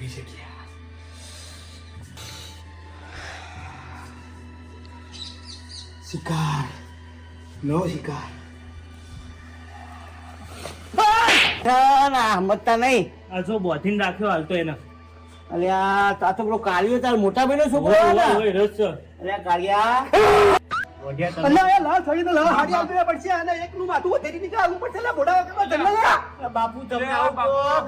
થાકી છે કે શિકાર નો શિકાર ના મતતા નહીં. આ જો બોધીને રાખ્યો હાલતો એને. અલ્યા આ તો પેલો કાળિયો તાર મોટા ભાઈનો છોકરો હતા. ઓય રસ છે. અલ્યા કાળિયા બોધ્યા તમે. અલ્યા લા છોડી તો લા હાડી આવતી પડશે અને એકનું માથું વધેરી નીકળવું પડશે લા બોડા વખત જંગલ બાપુ તમે આવો આવો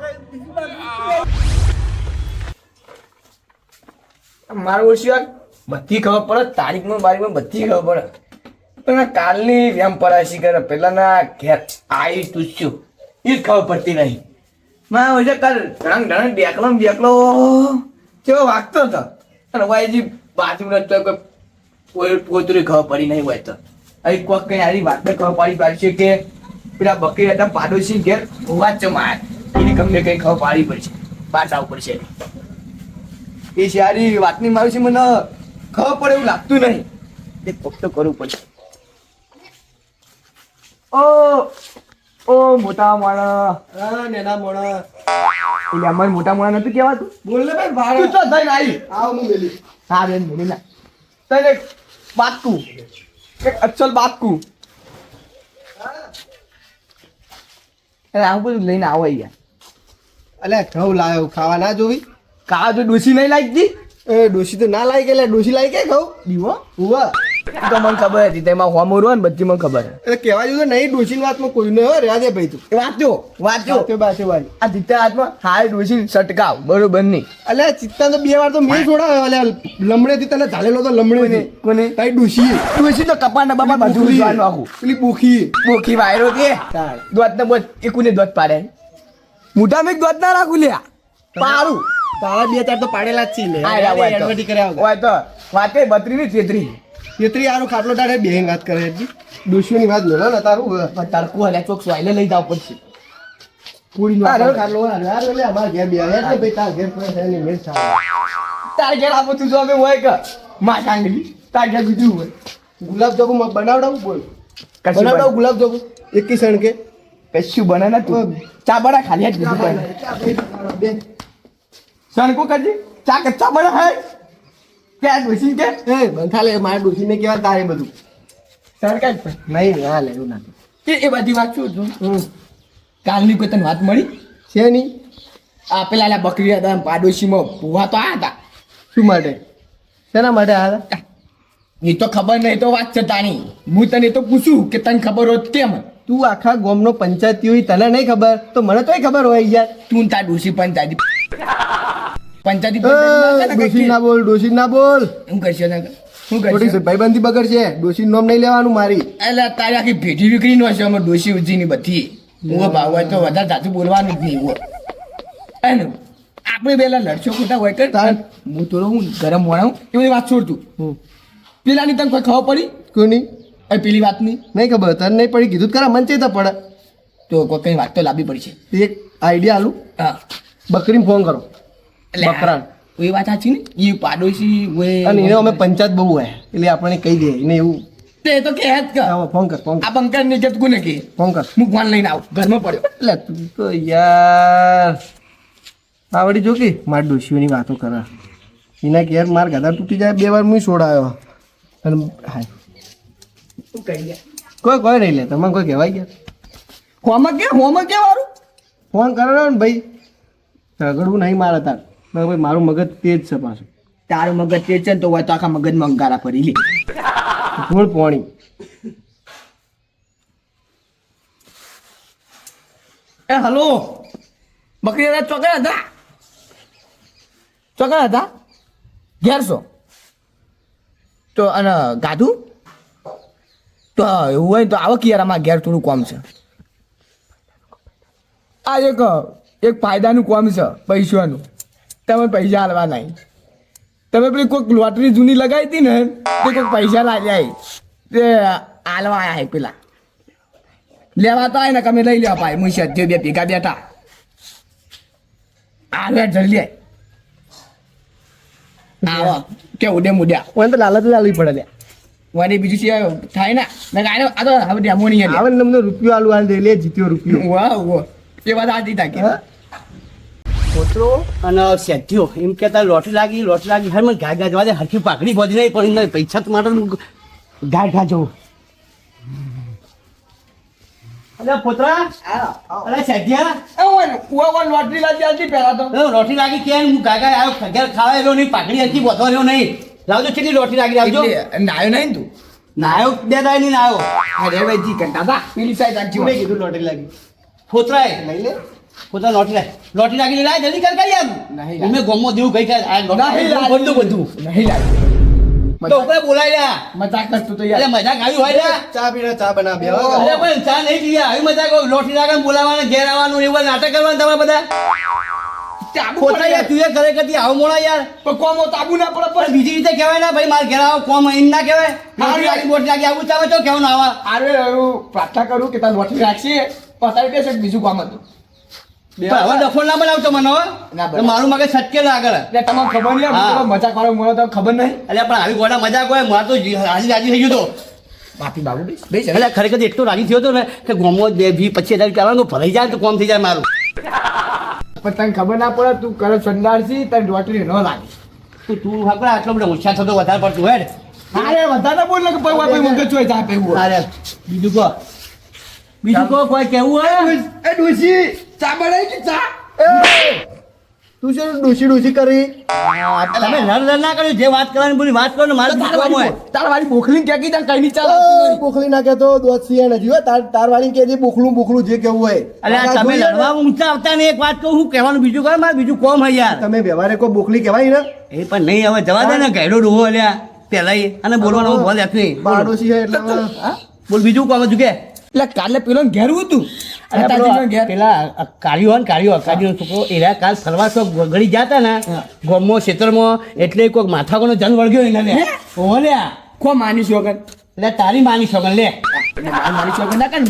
મારું ઓળખ્યું બધી ખબર પડે તારીખમાં બારીખમાં બધી ખબર પડે પણ આ કાલની વેમ પરાશી કરે પેલાના ઘેર આવી તુચ્યું એ જ ખબર પડતી નહીં. માં હોય છે કાલ ઢળંગ ઢળંગ ડેકલો ને ડેકલો કેવો વાગતો હતો અને વાયજી બાજુમાં તો કોઈ પોતરી ખબર પડી નહીં હોય તો અહીં કોઈક કઈ આવી વાત ખબર પાડી પાડશે કે પેલા બકરી હતા પાડોશી ઘેર વાત છે માર એની ગમે કઈ ખબર પાડી પડશે બાટ આવવું પડશે એ સારી વાતની મારું છે મને ખબર પડે એવું લાગતું નહીં એક વખત તો કરવું પડશે. ઓ મોટા માણસ હા નેના મોણા એટલે અમારે મોટા માણસ નતું કહેવાતું. બોલ ને ભાઈ ભારે તું તો થઈને આવી આવ હું મેલી હા બેન બોલી ના તને એક બાતકું એક અચલ બાતકું અરે આવું બધું લઈને આવો યાર. અલ્યા ઘઉં લાયો ખાવા ના જોવી કાળા તો ડોસી નહીં લાગતી એ ડોશી તો ના લાગી ગયેલા ડોશી લાગી કે ઘઉં દીવો ઉવા તો મને ખબર હતી તેમાં હોમોર હોય ને બધી મને ખબર એટલે કહેવા જેવું તો નહીં ડોશીની વાતમાં કોઈ ન હોય રેવા દે ભાઈ તું વાંચો વાંચો તે બાસે વાળી આ જીતા હાથમાં હાય ડોસી સટકાવ બરોબર નહીં અલ્યા ચિત્તા તો બે વાર તો મેં છોડાવ્યો અલ્યા લમણેથી તને ઝાલેલો તો લમણેથી કોને તારી ડોશી ડોસી તો કપાના બાપા બધું વિજવાનું આખું પેલી બોખી બોખી વાયરો કે તાર દોત ને બોત એકુને દોત પાડે મોટા મેં દોત ના રાખું લ્યા પારું તારા બે ચાર તો પાડેલા જ છે લે હા યા હોય તો એડવર્ટી કર્યા વગર. હોય તો વાતે 32 ની 33 છેતરી આરું ખાટલો ટાઢે બેંગ વાત કરે છે ડોશીઓની વાત લો ને તારું પણ તડકો હલ્યા ચોક સ્વાઈલે લઈ જાવ પડશે પૂરી નો આરો ખાટલો આરો એટલે અમાર ઘેર બે યાર ભાઈ તાર ઘેર પર છે ને મેલ થાય તાર ઘેર આપો તું જો અમે હોય કે માં સાંગલી તાર ઘેર બીજું હોય ગુલાબ જાંબુ બનાવડાવું બોલ કશું બનાવડાવું ગુલાબ જાંબુ એક કી સણ કે કશું બને ના તું ચા બડા ખાલી જ બીજું કોઈ બે સણકો કરજે ચા કચ્ચા બડા હે કે આ ડોસી કે એ બંથાલે મારા ડોશીને કેવા તારે બધું સણકા જ નહીં ના લે એવું ના એ બધી વાત શું છું કાલની કોઈ તને વાત મળી છે નહીં આ પેલા લા બકરી હતા પાડોશીમાં ભૂવા તો આયા હતા શું માટે શેના માટે હાલ એ તો ખબર નહીં તો વાત છે તાની હું તને તો પૂછું કે તને ખબર હોત કેમ તું આખા ગામનો પંચાયતી હોય તને નહીં ખબર તો મને તોય ખબર હોય યાર તું તાર ડોસી પંચાયતી ડોશી ના બોલ ડોશી ના બોલ હું કરશો ને શું ખોટી કરશો ભાઈબંધી બગડ છે ડોશી નામ નહીં લેવાનું મારી એટલે તારી આખી ભેટી વિકરી નો છે અમે ડોસી ઉજીની બધી હું ભાવ હોય તો વધારે જાતું બોલવાનું જ નહીં હોય એને આપણે પેલા લડશો ખોટા હોય કર હું થોડો હું ગરમ વણાવું એ બધી વાત છોડતું પેલાની તને કોઈ ખબર પડી કોની એ પેલી વાતની નહીં ખબર તને નહીં પડી કીધું ખરા મન ચેતા પડે તો કોઈ કઈ વાત તો લાવવી પડશે એક આઈડિયા આલું હા બકરીને ફોન કરો એટલે બકરાન એ વાત સાચી ને એ પાડોશી અને એને અમે પંચાયત બહુ હોય એટલે આપણને કહી દે એને એવું તે તો કે જ કર હા, ફોન કર ફોન કર આ બંકર ને કે કોને કે ફોન કર હું ફોન લઈને આવું ઘરમાં પડ્યો એટલે તું તો યાર આવડી જો કે મારા ડોશીઓની વાતો કરે એના ઘેર માર ગધા તૂટી જાય બે વાર હું છોડાયો અને હાય શું કહી દે કોઈ નહીં લે તમે કોઈ કહેવાય ગયા હોમક કે વાળું ફોન કરો ને ભાઈ ઝઘડવું નહીં મારે તાર ભાઈ મારું મગજ તેજ છે પાછું તારું મગજ તે છે ને તો હોય તો આખા મગજમાં અંગારા ફરી લે ધૂળ પોણી એ હલો બકરી દાદા ચોકર હતા ઘેર છો તો અને ગાધું તો એવું હોય તો આવો કે યાર અમારા ઘેર થોડું કામ છે આ એક ફાયદાનું કામ છે પૈસાનું તમે પૈસા હાલવા નહીં તમે પેલી કોઈક લોટરી જૂની લગાવી હતી ને તે કોઈક પૈસા લાગ્યા તે હાલવા આવ્યા પેલા લેવા તો આવે ને તમે લઈ લેવા પાય મુશિયા જે બે ભેગા બેઠા આવે જલ્દી આવો કે ઉડે મુડ્યા મને તો લાલચ લાલવી પડે લે વળી બીજું છે થાય ને મેં ગાય આ તો હવે ડેમો નહીં આવે ને તમને રૂપિયો આલુ હાલ દે લે જીત્યો રૂપિયો વાહ વાહ એ વાત આજી તાકી પોતરો અને સેઠિયો એમ કહેતા લોટરી લાગી હર મને ગાય ગાજવા દે હરખી પાકડી બોધી નહીં પણ એમને પૈસા તો માટે ગાય ગાજવું. અરે પોતરા અરે સેઠિયા લોટરી લાગી હતી પેલા તો લોટરી લાગી કેમ હું ગાય આવ્યો ખગેર ખાવા એલો નહીં પાકડી હરખી બોધવા રહ્યો નહીં. લાવજો કેટલી લોટરી લાગી લાવજો. નાયો નહીં તું નાયો બે દાય નહીં નાયો. અરે ભાઈ કંટા હતા પેલી સાઈડ રાખજો. મેં કીધું લોટરી લાગી પોતરાએ લઈ લે. પોતા લોટરી લાગી લાય જલ્દી કર કઈ યાર. નહીં મેં ગોમો દેવું કઈ કઈ આ બધું બધું નહીં લાગે તો ઉપર બોલાય લ્યા. મજાક કરતો તો અરે યાર મજાક આવી હોય લ્યા. ચા પીને ચા બનાવ બે અરે પણ ચા નહીં પીએ આવી મજાક હોય. લોટરી લાગે બોલાવવાને ઘેર આવવાનું એવું નાટક કરવાનું તમે બધા પોતા યાર તું એ ઘરે કરતી આવો મોડા યાર. પણ કોમ તાબુ ના પડે પણ બીજી રીતે કહેવાય ને ભાઈ મારે ઘેર આવો કોમ એમ ના કહેવાય. લોટરી લાગી આવું ચાલે તો કેવું ના આવા. અરે હું પ્રાર્થના કરું કે તાર લોટરી રાખશે પતાવી દેશે બીજું કામ હતું પણ હવે ડફોળ ના બનાવતો મને હો. ના બનાવ. મારું મગજ છટકેલું આગળ. એટલે તમને ખબર નહીં હા. મજાક વાળો મને તો ખબર નહીં અલ્યા પણ આવી ગોડા મજાક હોય મારે તો હાજી રાજી થઈ ગયું તો. બાપી બાબુ બેસ એટલે ખરેખર એટલો રાજી થયો હતો ને કે ગોમો 20-25 હજાર રૂપિયા ભરાઈ જાય તો કોમ થઈ જાય મારું. પણ તને ખબર ના પડે તું કરે સંડારસી તને લોટરી ન લાગે તું ખબર આટલો બધો હોશિયાર થતો વધારે પડતું હેડ. અરે વધારે બોલ ને કે ભાઈ મગજ ચોય ચા પીવું અરે બીજું કહો કોઈ કેવું હોય એ ડોશી ચા બનાવી કે ચા તું શું ડૂસી કરી તમે લડ ના કર્યું જે વાત કરવાની બોલી વાત કરો ને મારે શું કામ હોય. તાર વાળી બોખલી ક્યાં કઈ કઈ ની ચા બોખલી ના કેતો દોત સિયા નથી હો તાર વાળી કે જે બોખલું જે કેવું હોય અરે આ તમે લડવા ઊંચા આવતા ને એક વાત કહું હું કહેવાનું બીજું કરે મારે બીજું કોમ હોય યાર. તમે વ્યવહારે કોઈ બોખલી કહેવાય ને એ પણ નહીં હવે જવા દે ને ઘેડો ડોહો અલ્યા પેલા અને બોલવાનો ભોલ આપી નહીં. બારડોશી છે એટલે બોલ બીજું કોમ હજુ કે એટલે કાલે પેલો ઘેર હતું અરે પેલા કાળીઓ છોકરો એરા કાલ ફરવા તો ગળી જતા ને ગોમમાં ક્ષેત્રમાં એટલે કોઈક માથાકોનો જન વળગ્યો એને લે ઓ લ્યા કો માની શોગન એટલે તારી માની છોકન લે માની શોગન ના કર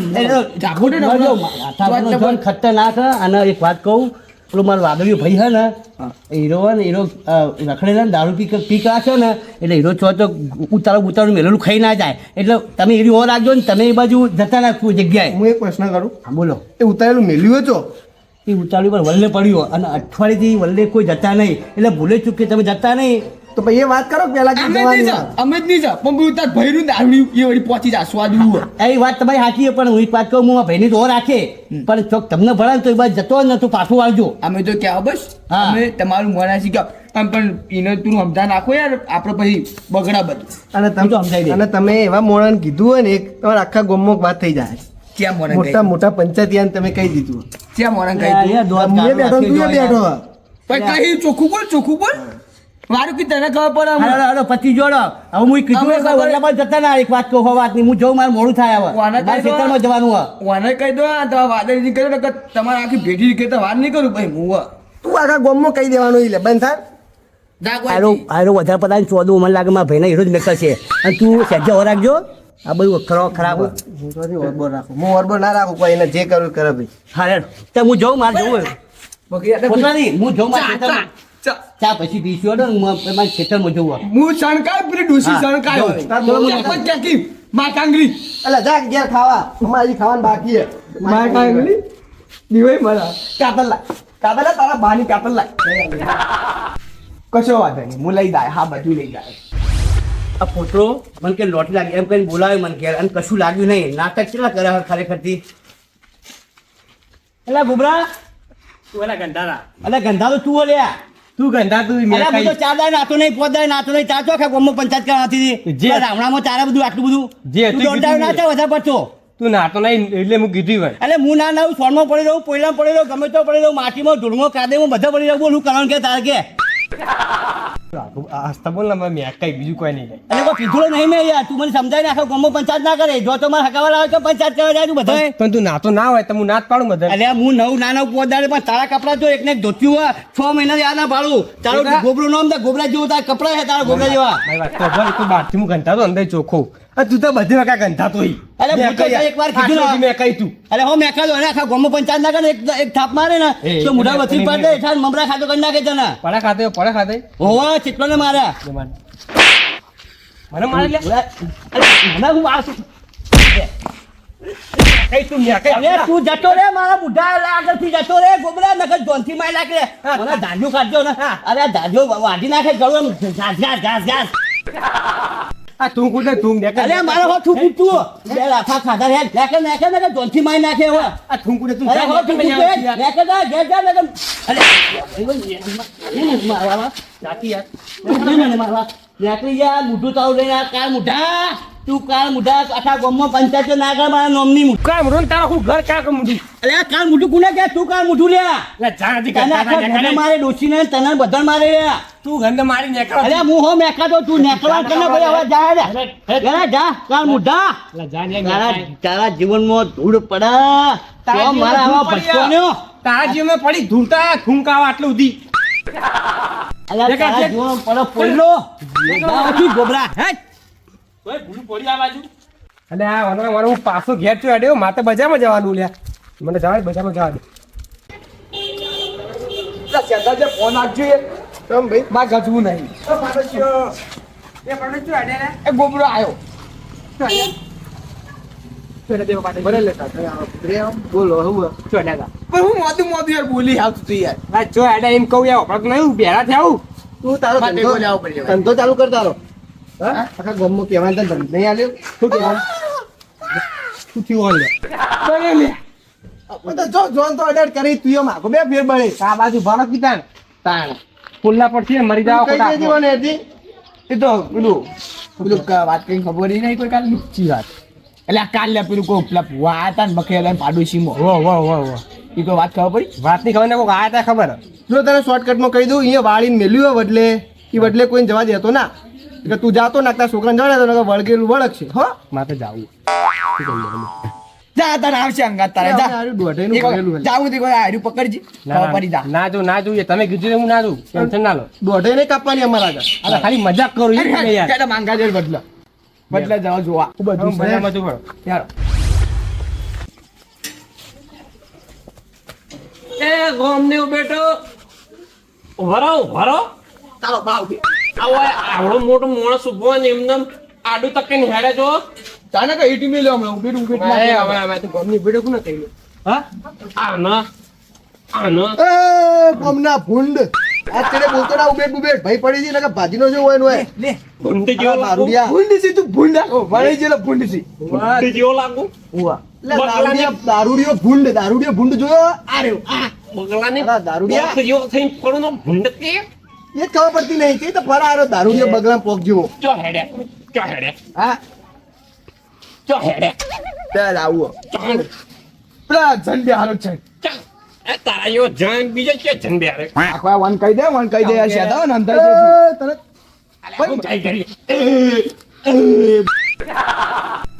માથાકોનો જન ખતરનાક હે. અને એક વાત કહું પેલો મારો વાદળિયો ભાઈ હે ને હીરો રખડેલા ને દારૂ પી રાખ્યો ને એટલે હીરો છો તો ઉતારું મેલેલું ખાઈ ના જાય એટલે તમે એરી ઓર રાખજો ને તમે એ બાજુ જતા નાખવું જગ્યાએ. હું એક પ્રશ્ન કરું હા બોલો. એ ઉતારેલું મેલ્યું હતો એ ઉતાવળી પર વલ્લે પડ્યો અને અઠવાડિયેથી વલ્લે કોઈ જતા નહીં એટલે ભૂલે ચૂકે તમે જતા નહીં. તો પછી એ વાત કરો પેલા કે અમે જ જવાની નહીં જા અમે જ નહીં જા પણ બધું તાર ભૈરું દાવડી એ વળી પહોંચી જા સ્વાદ એવું એ વાત તમારી સાચી છે પણ હું એક વાત કહું હું ભાઈની તો રાખે પણ ચોક તમને ભણાય તો એ બાદ જતો જ નતો પાછું આવજો. અમે તો ક્યાં બસ હા. અમે તમારું મોના શીખ્યા આમ પણ એને તું સમજા નાખો યાર આપણે પછી બગડા બધું અને હું તો સમજાઈ દે. અને તમે એવા મોણાને કીધું હોય ને એક તમારા આખા ગામમાં વાત થઈ જાય ક્યાં મોના મોટા મોટા પંચાયતિયાને તમે કહી દીધું ક્યાં મોના કહી અહીંયા દોત મેં કાઢો બેઠો તું નાખી બેઠો પણ કઈ ચોખ્ખું બોલ મારું કે તને ખબર પડે હાલો, હાલો, પતિ જોડો હવે હું કીધું અમે કે ખબર- વલ્લા પર જતા ના એક વાત કહો વાત નહીં હું જઉં મારે મોડું થાય હવે કોને મારે કહી દો? ખેતરમાં જવાનું હોય. વાને કહી દો આ તમારા વાદળજી કર્યો ને કે તમારે આખી ભેટી કે વાત નહીં કરું ભાઈ હું તું આખા ગામમાં કહી દેવાનું એટલે બંધ થાય આરો વધારે પતા ચોદું મને લાગે મારા ભાઈને હીરો જ મેકલ છે અને તું સહેજા રાખજો આ બધું ખરાબ હું તો હજી ઓરબોર રાખું હું ઓરબોર ના રાખું કોઈ એને જે કરવું એ કરે ભાઈ હા રે તો હું જઉં મારે જવું હોય. પોતાની હું જઉં મારા ખેતરમાં. ચા પછી પીશું હેડો ને મારા ખેતરમાં જવું હોય. હું શણકાય પેલી ડોસી હા, શણકાય જો, હોય. તાર બોલો, ત્યાં પણ ક્યાંકી માં કાંગરી એટલે જા ઘેર ખાવા અમારે હજી ખાવાનું બાકી છે માં કાંગરી દીવાય મારા કાતર તારા બાની કાતર લાય કશો વાંધો નહીં હું લઈ જાય હા બધું લઈ જાય આ પોતરો મને કે લોટ લાગી એમ કરીને બોલાવે મને ઘેર અને કશું લાગ્યું નહીં નાટક કેટલા કરે ખરેખરથી. એટલે ગોબરા તું એના ગંધારા એટલે ગંધા તો તું લ્યા તું ગંધા તું મેં અલા, હું તો ખાઈ. ચાર દાડે નાતો નહીં, પાંચ દાડે નાતો નહીં, ચાર ચોખા ગામમાં પંચાયત કરવા નથી જે- રાવણામાં તારા બધું આટલું બધું જે હતું તું દોઢ દાડે ના કીધું. થાય વધારે પડતો. તું નાતો નહીં એટલે હું કીધું ભાઈ એટલે હું ના નાવું સોનમાં પડી રહું, પોયલામાં પડી રહું, ગમે તો પડી રહું, માટીમાં ધૂળમાં કાદેમાં બધા પડી રહું. બોલ હું કરવાનું કે તારે કે હસતા બોલ ને મેં કઈ બીજું કોઈ નહીં એટલે કોઈ કીધું નહીં મેં યાર, તું મને સમજાય નાખો ગામમાં પંચાયત ના કરે. જો તો મારા હકાવાળા આવે તો પંચાયત કરવા જાય તું બધા. પણ તું નાતો ના હોય તો હું નાત પાડું બધા એટલે હું નવું નાના પોદાડે પણ તારા કપડા જો એકને એક ધોત્યું હોય 6 મહિના યાદ ના પાડું. તારું બેટા. ગોબરું નામ દે, ગોબરા જેવું તારા કપડા છે તારા ગોબરા જેવા. મારી વાત તો બોલ તું બહારથી હું ગંધા તો અંદર ચોખ્ખો અને તું તો બધી વખત ગંધા તો અરે હું તો એક વાર કીધું ને. મેં કહી તું અરે હો મેં ખાધો એને આખા ગામમાં પંચાયત ના કરે એક થાપ મારે ને એ, તો મોઢા એ, વચ્ચે એ, પાડે એટલે મમરા ખાતો કરી નાખે તને. પડે ખાતે હોવા ચેટલો ને માર્યા. મને મારે લે અરે મને હું આ શું? કઈ તું મેકે અરે તું જતો રે મારા બુઢા આગળથી જતો રે ગોબરા નકર જોનથી મારી નાખે મને ધાજો કાઢજો ને અરે આ ધાજો વાઢી નાખે ગળું એમ ઘાસ ઘાસ ઘાસ ઘાસ આ તું કુડે તું મેકે અરે મારો હો તું કૂટતું બે લાફા ખાધા રે નાખે નાખે ને જોનથી મારી નાખે હવે આ તું કુડે તું અરે હો તું કૂટે નાખે જા ઘેર જા નકર અરે મારવા નાખી યાર મને મારવા નાખી યાર બુઢું તાવ લઈને આ કાર મુઢા તું કાર મુઢા આખા ગામમાં પંચાયત ના કર મારા નોમની મુઢ કામ રોન તારા હું ઘર કાક મુડી અલે આ કાર મુઢું કોને કે તું કાર મુઢું લે લે જાણતી તને આખા ઘરને મારે ડોસીને તને બધા મારે રે તું ગંદ મારી નેકળો અરે હું હો મેકાતો તું નેકળવા કને ભાઈ હવે જા રે ગરા જા કાર મુઢા લે જા ને તારા જીવનમાં ધૂળ પડે તો મારા આવા ભટકોન્યો તારા જીવમાં પડી ધૂળતા થૂંકાવા આટલું ઉધી અલે તારા જીવનમાં પડે પોઈલો ગાવથી ગોબરા હે ઓય ભૂલું પડી આ બાજુ અલે આ વનો હું પાછો ઘેર ચો અડ્યો માતે બજારમાં જવાનું લ્યા મને જવા બજારમાં જવા દે સેદા જે ફોન આપજો એ કેમ ભાઈ માં ગજવું નહીં એ ગોબરો આવ્યો બરે લેતા બોલો હું પણ હું મોદું યાર બોલી આવતું તું યાર આ જો એડા એમ કહું યાર આપણે નહીં બેરા થયા તું તારો માટે ધંધો બોલાવો પડે હવે. ધંધો ચાલુ કરતા રહો હા આખા ગામમાં કહેવાનું તને ધંધો નહીં આલ્યો શું કહેવાનું શું થયું ઓલે બને લે આપણે તો જો જોન તો અડેડ કરી તું એમ આખો બે ફેર બળે આ બાજુ ભારત કી તાણ પુલ્લા પરથી મરી જાવ કઈ દે દીવાને હતી એ તો પેલું વાત કઈ ખબર નહીં કોઈ કાલ ચી વાત એટલે આ કાલ લે પેલું કોઈ પેલા ભુવા આયા તા ને બખેલા ને પાડોશીમાં વાહ એ કોઈ વાત ખબર પડી વાતની ખબર ને કોઈ આયા તા ખબર જો તને શોર્ટકટમાં કહી દઉં અહીંયા વાળીને મેલ્યું હોય બદલે એ બદલે કોઈને જવા દેતો ના એટલે તું જાતો નાખતા છોકરાને જવા દેતો નકર વળગેલું વળગશે હો માથે જાવું જા તારે આવશે અંગાત તારે જા હારું દોઢાઈનું ભરેલું હે. જાવું તે કોઈ આડું પકડજી ખબર પડી જા ના જોઈએ તમે કીધું એટલે હું ના જોઉં ટેન્શન ના લો દોઢાઈ નહીં કાપવાની અમારા આગળ અરે ખાલી મજાક કરું એ તમે યાર કેટા માંગા જોઈ બદલા જાવ જોવા બધું હું બજારમાં જઉં પણ. યાર એ ગોમને બેટો ઉભરો ચાલો બાવ આવો આવડો મોટો માણસ ઉભો ને એમને આડું તકે હેડે જો ચાને કઈ ઈટી મેલ્યો હમણાં ઉભેટ ઉભેટ એ હવે અમે તો ગમની ભીડો કોને કહ્યું હા આનો એ કોમના ભૂંડ આ તેરે બોલતો ના ઉબેટ બુબેટ ભાઈ પડી જી નકર ભાજીનો જેવો હોય એનો હોય લે ભૂંડ જેવો આ લાગુ દારૂડિયા ભૂંડી સી તું ભૂંડા ઓ વળી જેલો ભૂંડી સી ભૂંડ જેવો લાગુ ઉવા એટલે દારૂડિયો ભૂંડ જોયો આ રહ્યો આ બગલાને અરે દારૂડિયા પોખ જેવો થઈને પડનો ભૂંડ કે એ જ ખબર પડતી નહીં કે તો ફરા આરો દારૂડિયો બગલા પોક જેવો ચો હેડે હા ચો હેડે ચાલ આવો ચાલ પેલા ઝંડે હારો છે ચાલ એ તારા જેવો જણ બીજો છે જણ બે હારે આખો વન કહી દે આ શેતા ને અંદર તરત હું જાય કરી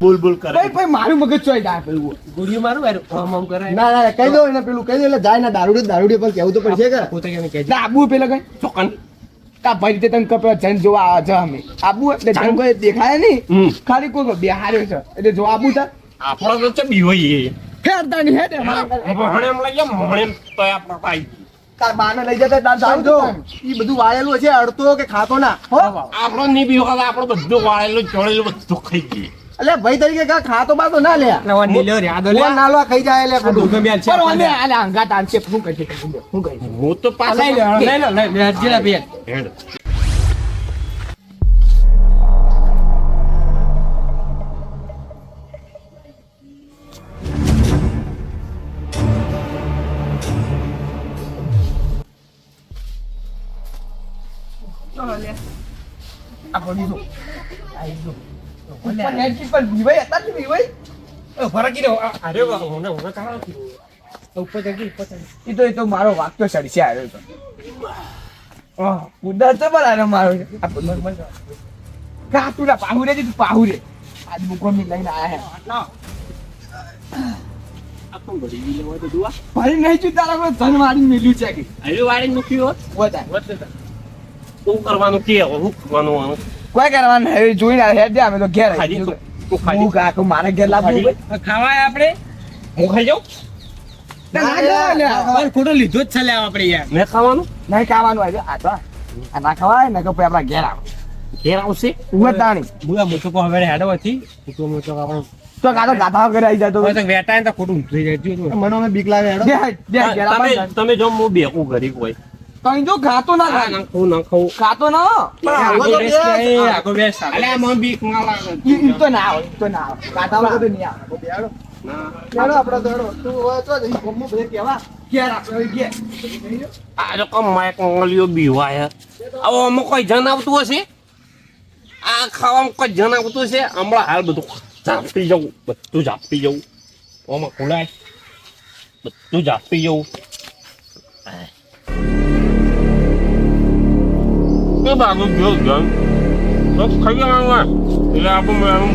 બોલ કરે ભાઈ મારું મગજ ચોઈ દા પેલું ગુડિયું મારું યાર આમ કરે ના ના કહી દો એને પેલું કહી દો એટલે જાય ના દારૂડિયો પણ કેવું તો પડશે કે પોતે કેમ કહે આબુ પેલા કઈ ચોકન કા ભાઈ રીતે તને કપે જન જોવા આવે છે અમે આબુ એટલે જન કોઈ દેખાય નહીં ખાલી કોઈ બેહાર્યો છે એટલે જો આબુ તા આપણો તો છે બીહોઈ ફેરતા નહીં હેડે મોહણે એમ લઈ ગયા મોહણે તો આપણે પાઈ તાર બાને લઈ જતા તાર જાવ જાવ જો એ બધું વાળેલું છે અડતો કે ખાતો ના હો આપણો નહીં બીહો આપણો બધું વાળેલું ચોળેલું બધું ખાઈ ગયું એટલે ભાઈ તરીકે કા ખાતો બાતો ના લે એટલે વન નીલો રે આદો લે કોણ નાલવા ખાઈ જાય એટલે ખોટું દુઃખ મેલ છે પર ઓને આલે અંગા તાનશે શું કહે છે શું કહે છે હું તો પાછો લઈ લે હરજીલા બે હેડ પણ હેડકી પર બીવાય હતા ને બીવાય ફરકી દો અરે વાહ હોને કાળા ઉપર જગી એ તો મારો વાક તો સડશે આવ્યો તો ઉદર તો બરાબર મારો આ બંદર કા તું ના પાહુરે જી તું પાહુરે આજ મુકો મી લઈને આયા આખું ભરી ગયું હોય તો દુઆ ભરી નહીં છું તારા કોઈ ધન મારી મેલ્યું છે કે હવે વાળી મૂક્યો વધારે શું કરવાનું કે હું કરવાનું આનું કોઈ કરવાનું હવે જોઈને હેડ દે અમે તો ઘેર ખાલી આવીએ. તું ખાલી હું કાકો મારે ઘેર લાવવું ભાઈ ખાવાય આપણે હું ખાઈ જાઉં ના ખાવાય લે. પણ ખોટો લીધો જ છે લે આપણે યાર મેં ખાવાનું નહીં ખાવાનું હોય આ તો આ ના ખવાય ને કે પછી આપણા ઘેર આવો ઘેર આવશે ઉભા તાણી હું આ મોટો હવે હેડો હતી મોટો આપણો તો કાતો ગાધા વગર આવી જતો હવે તો વેટાય ને તો ખોટું ઉતરી જાય જો મને અમે બીક લાગે હેડો. તમે જો હું બેકું ગરીબ હોય કઈ જો ખાતો ના આ ના ખાવું ના ખાવું ખાતો ના આગો તો બેસ. આગો બેસ અલ્યા મને બીક ના લાગે ઈ તો ના આવે ઈ તો ના આવે ગાધા વગર તો નહીં આવે હેડો. હેડો આપણે તો હેડો. તું હવે તો જઈ ગમો બધે કહેવા. ઘેર આપણે હવે ઘેર આ જો કમાય કોંગલીઓ બીવાય હવે અમુક કોઈ જન આવતું હશે આ ખાવામાં કોઈ જન આવતું હશે હમણાં હાલ બધું ઝાપટી જવું બધું ઝાપટી જવું ઓમાં ખોલાય બધું ઝાપટી જવું એ બાબુ જો જન તો ખાઈ જવાનું એટલે આપણું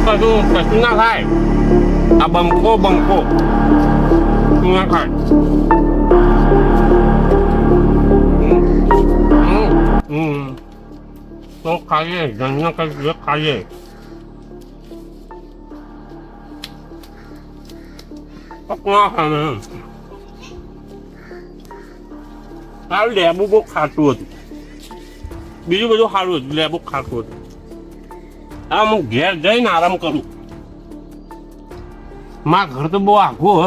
કશું ના થાય આ બંકો ના ખાય તો ખાઈએ જન્મ કઈ ખાઈએ સારું લેબુ બહુ ખાતું હતું બીજું બધું સારું હતું લેબુ ખાતું હતું હા હું ઘેર જઈને આરામ કરું મારા ઘર તો બહુ આઘું હો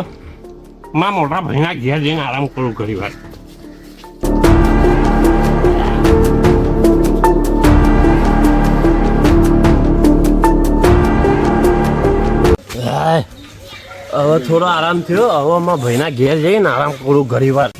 મારા મોટા ભાઈના ઘેર જઈને આરામ કરું ઘણી વાર હવે થોડો આરામ થયો હવે મારા ભાઈના ઘેર જઈને આરામ કરું ઘણી વાર